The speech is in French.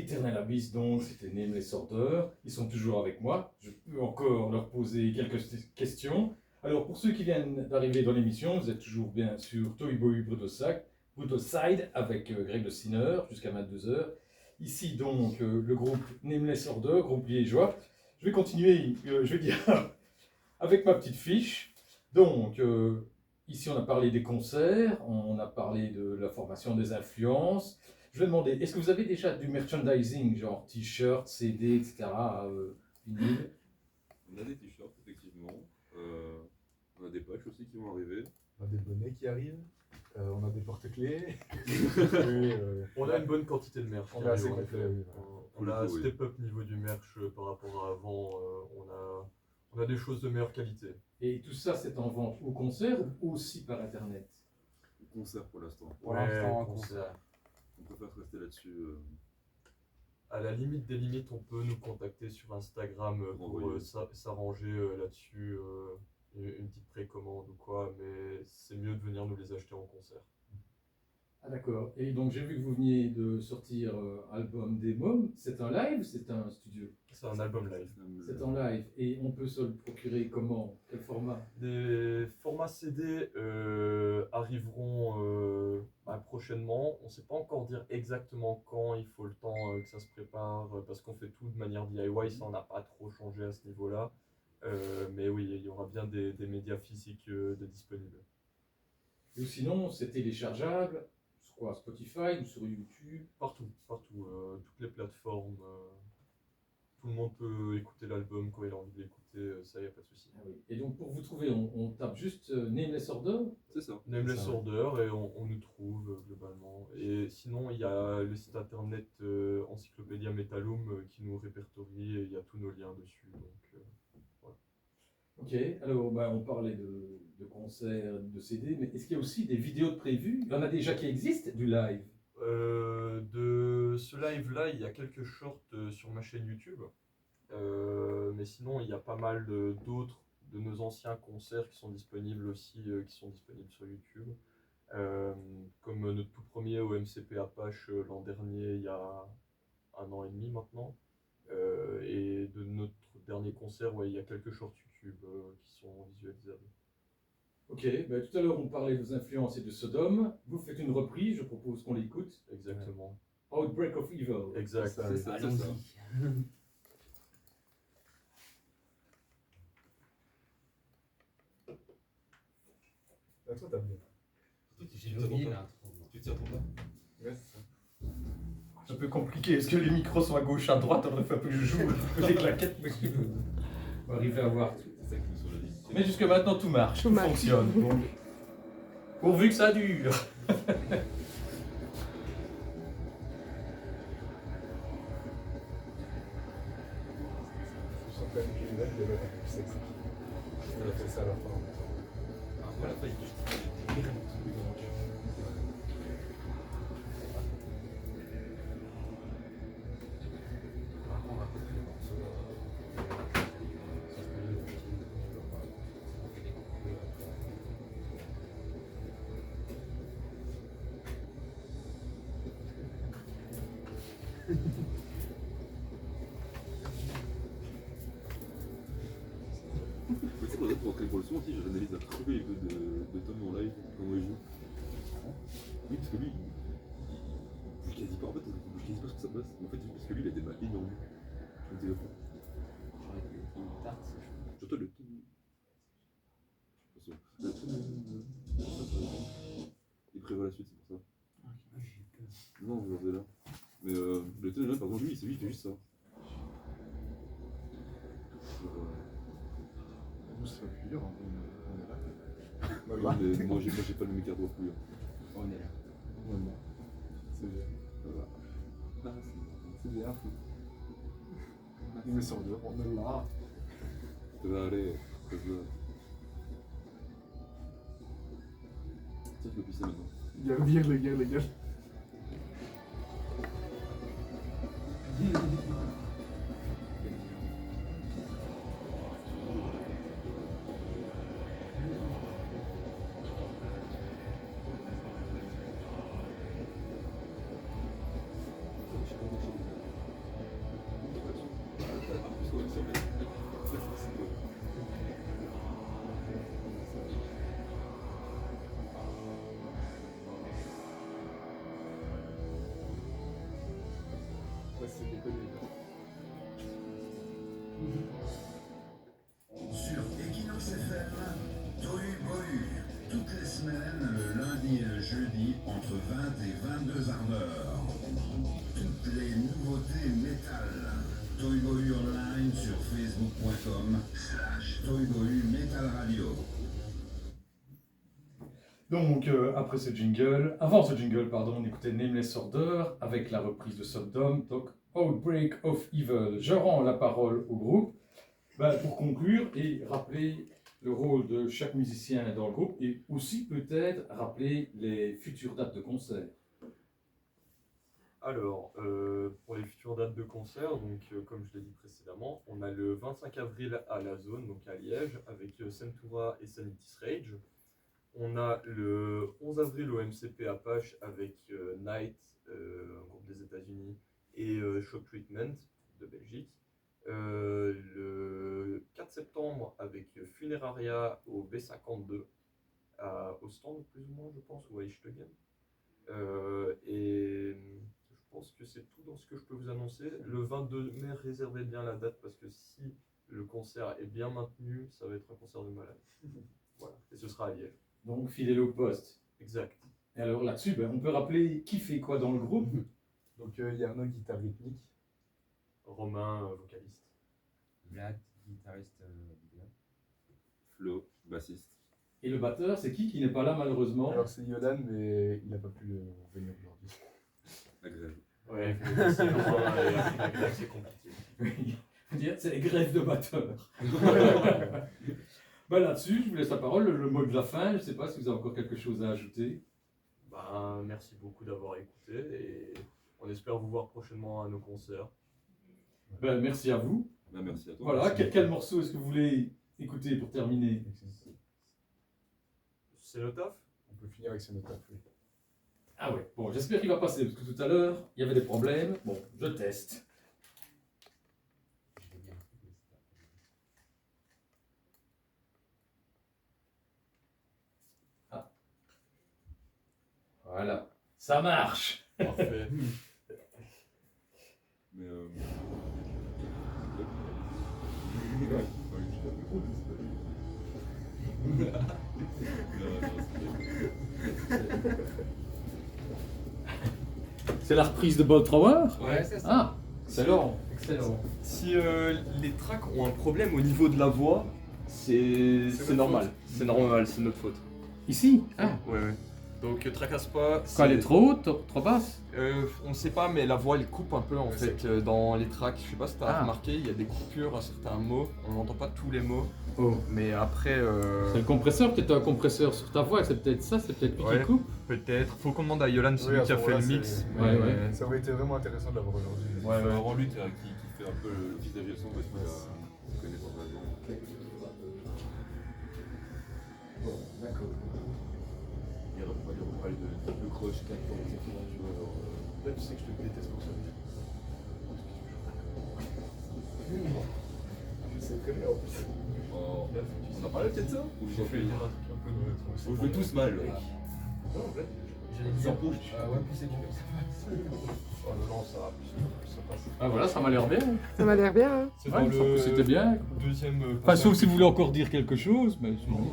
Eternal Abyss, donc, c'était Nameless Order. Ils sont toujours avec moi. Je peux encore leur poser quelques questions. Alors, pour ceux qui viennent d'arriver dans l'émission, vous êtes toujours bien sur Toy Boy Brutoside avec Greg Le Sinner jusqu'à 22h. Ici, donc, le groupe Nameless Order, groupe liégeois. Je vais continuer, je vais dire, avec ma petite fiche. Donc, ici, on a parlé des concerts, on a parlé de la formation des influences. Je vais demander, est-ce que vous avez déjà du merchandising, genre t-shirt, CD, etc., vinyle? On a des t-shirts, effectivement. On a des patchs aussi qui vont arriver. On a des bonnets qui arrivent. On a des porte-clés. On a une bonne quantité de merch. On est assez complet, oui. On a step up niveau du merch par rapport à avant. On a des choses de meilleure qualité. Et tout ça, c'est en vente au concert ou aussi par Internet? Concert pour l'instant. Pour l'instant, un concert. On préfère rester là-dessus. À la limite des limites, on peut nous contacter sur Instagram pour s'arranger là-dessus, une petite précommande ou quoi, mais c'est mieux de venir nous les acheter en concert. Ah d'accord. Et donc j'ai vu que vous veniez de sortir album des Mômes. C'est un live ou c'est un studio? C'est un album live. C'est en live. Et on peut se le procurer comment? Quel format? Des formats CD arriveront prochainement. On ne sait pas encore dire exactement quand, il faut le temps que ça se prépare, parce qu'on fait tout de manière DIY, ça on n'a pas trop changé à ce niveau-là. Mais oui, il y aura bien des médias physiques de disponibles. Ou sinon, c'est téléchargeable sur quoi? Spotify ou sur YouTube? Partout, toutes les plateformes. Tout le monde peut écouter l'album quand il a envie de l'écouter, ça y a pas de souci. Ah oui. Et donc pour vous trouver, on tape juste Nameless Order? C'est ça. Nameless Order et on nous trouve globalement. Et sinon, il y a le site internet Encyclopédia Metallum qui nous répertorie et il y a tous nos liens dessus. Donc, voilà. Ok, alors on parlait de concerts, de CD, mais est-ce qu'il y a aussi des vidéos de prévues? Il y en a déjà qui existent, du live? De ce live-là, il y a quelques shorts sur ma chaîne YouTube. Mais sinon, il y a pas mal d'autres de nos anciens concerts qui sont disponibles aussi, qui sont disponibles sur YouTube. Comme notre tout premier au MCP Apache l'an dernier, il y a 1 an et demi maintenant. Et de notre dernier concert, il y a quelques shorts YouTube qui sont visualisables. Ok, tout à l'heure on parlait de vos influences et de Sodome. Vous faites une reprise, je propose qu'on l'écoute. Exactement. Outbreak of Evil. Exact. C'est ça. Là, toi, t'as bien. Tu tires ton bas. Tu tires ton bas. Ouais, c'est ça. C'est un peu compliqué, est-ce que les micros sont à gauche, à droite? On a fait un peu je joue les claquettes, mais on va arriver à voir tout. C'est ça qui nous sur la liste. Mais jusque maintenant tout marche, tout fonctionne. Donc, pourvu que ça dure. Je sens quand même que les lettres devaient être plus sexy. On a fait ça à la fin. Voilà, pas Tu sais, pour entrer pour le son aussi, j'analyse un peu de Tom en live, comment il joue. Oui, parce que lui, il bouge quasi pas, en fait, il bouge quasi pas ce que ça passe. En fait, parce que lui, il a des mains énormes. Je me dis, surtout le ton. Il prévoit la suite, c'est pour ça. Non, je regardais là. Mais le ton, par contre, lui, il fait juste ça. Nous, c'est pas plus dur, on est là. Ouais, mais moi, j'ai pas le méca droit couille. On est là. Voilà. C'est bien. Voilà. Ah, C'est bien. Il met sur deux, on est là. ça va aller. Ça va. Tiens, je peux pisser maintenant. Gueule. Sur Equinox FM, Tohu Bohu, toutes les semaines, le lundi et le jeudi, entre 20 et 22 ardeurs. Toutes les nouveautés métal. Tohu Bohu online sur facebook.com/Tohu Bohu Metal Radio. Donc, avant ce jingle, pardon, on écoutait Nameless Order avec la reprise de Sodom, donc Outbreak of Evil. Je rends la parole au groupe pour conclure et rappeler le rôle de chaque musicien dans le groupe et aussi peut-être rappeler les futures dates de concert. Alors, pour les futures dates de concert, donc comme je l'ai dit précédemment, on a le 25 avril à la Zone, donc à Liège, avec Centura et Sanity's Rage. On a le 11 avril au MCP Apache avec Night, un groupe des États-Unis, et Shock Treatment de Belgique. Le 4 septembre avec Funeraria au B52 à Ostende, plus ou moins, je pense, ou à Ischtegen. Et je pense que c'est tout dans ce que je peux vous annoncer. Le 22 mai, réservez bien la date parce que si le concert est bien maintenu, ça va être un concert de malade. Voilà, et ce sera à Liège. Donc, fidèle au poste. Exact. Et alors là-dessus, on peut rappeler qui fait quoi dans le groupe. Donc Yarno, guitare rythmique. Romain, vocaliste. Vlad, guitariste vidéo. Flo, bassiste. Et le batteur, c'est qui n'est pas là malheureusement? Alors c'est Yodan, mais il n'a pas pu venir aujourd'hui. La grève. Ouais, c'est Romain et la grève, c'est compliqué. Oui, faut dire, c'est grève de batteur. Là-dessus, je vous laisse la parole, le mot de la fin. Je ne sais pas si vous avez encore quelque chose à ajouter. Merci beaucoup d'avoir écouté et on espère vous voir prochainement à nos concerts. Merci à vous. Merci à toi. Voilà, quel morceau est-ce que vous voulez écouter pour terminer? C'est le taf? On peut finir avec ce notaf, oui. Ah ouais, bon, j'espère qu'il va passer, parce que tout à l'heure, il y avait des problèmes. Bon, je teste. Je vais bien. Voilà, ça marche. Parfait. Mais C'est la reprise de Bolt Tower? Ouais, c'est ça. Ah, excellent, excellent. Si les tracks ont un problème au niveau de la voix, c'est normal. C'est normal, c'est notre faute. Ici? Ah, Ouais. Donc tracasse pas. quoi, elle est trop haute, trop basse? On sait pas, mais la voix elle coupe un peu en Ouais, fait dans les tracks. Je sais pas si t'as Ah. remarqué, il y a des coupures à certains mots. On n'entend pas tous les mots. Oh. Mais après, C'est le compresseur, peut-être un compresseur sur ta voix, c'est peut-être ça, c'est peut-être lui Ouais. qui coupe. peut-être. Faut qu'on demande à Yolan, celui à qui a ce fait le moment-là, mix. c'est- Ouais, ouais. Ça aurait été vraiment intéressant de l'avoir aujourd'hui. ouais, vraiment lui qui fait un peu le fils d'aviation parce qu'il connaît pas vraiment. Bon, d'accord. Il reparle de Crush 4 ans, etc. Tu vois, alors, Là, tu sais que je te déteste pour ça. Je sais très bien en plus. on a parlé peut-être ça Ou je fais On fait tous mal, mec. J'allais dire push. Ouais, plus c'est bon. Oh non, ça passe. Ah voilà, ça m'a l'air bien. Ça m'a l'air bien, hein. C'est Ouais, c'était bien. deuxième. Enfin, sauf si vous voulez encore dire quelque chose, mais sinon.